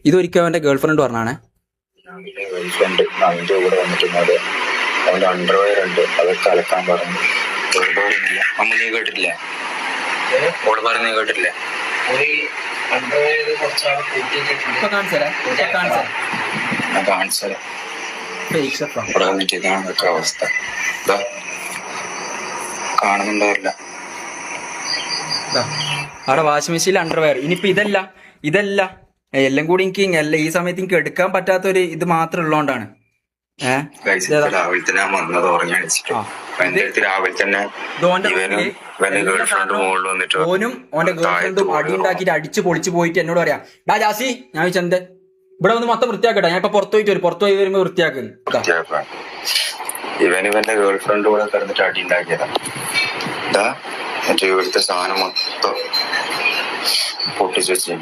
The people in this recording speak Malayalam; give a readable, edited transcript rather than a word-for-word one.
ഇതൊരിക്കലും അവന്റെ ഗേൾഫ്രണ്ട് പറഞ്ഞാണേ. ഗേൾഫ്രണ്ട് അവന്റെ കൂടെ വന്നിട്ടുണ്ട്. അവന്റെ അണ്ടർവെയർ ഉണ്ട്, അതൊക്കെ അലക്കാൻ പറഞ്ഞു. അമ്മ നീ കേട്ടിട്ടില്ലേ? ഓള് പറഞ്ഞ് നീ കേട്ടിട്ടില്ലേ? ഞാൻ കാണിച്ചത് ഇവിടെ വന്നിട്ട് ഇതാണ് അവസ്ഥ. കാണുന്നുണ്ടാവില്ല. അവിടെ വാഷിംഗ് മെഷീനിൽ അണ്ടർവെയർ. ഇനിയിപ്പോ ഇതല്ല എല്ലാം കൂടി എനിക്ക് ഈ സമയത്ത് എനിക്ക് എടുക്കാൻ പറ്റാത്തൊരു ഇത് മാത്രം ഉള്ളതുകൊണ്ടാണ്. രാവിലെ തന്നെ വന്നത് ഉറങ്ങി അടിച്ചിട്ട് രാവിലെ തന്നെ ഓനും ഓന്റെ ഗേൾഫ്രണ്ടും അടി ഉണ്ടാക്കിയിട്ട് അടിച്ച് പൊളിച്ചു പോയിട്ട് എന്നോട് പറയാം, ഡാ ജാസി, ഞാൻ ചോദിച്ചെന്ത് ഇവിടെ ഒന്ന് മൊത്തം വൃത്തിയാക്കട്ടെ, ഞാൻ ഇപ്പൊ പുറത്തു പോയി വരുമ്പോ വൃത്തിയാക്കുന്നു. ഇവന്റെ ഗേൾഫ്രണ്ട് കൂടെ കിടന്നിട്ട് അടി ഉണ്ടാക്കിയതാ. മറ്റേ ഇവിടുത്തെ സാധനം മൊത്തം പൊട്ടിച്ചു വെച്ചു.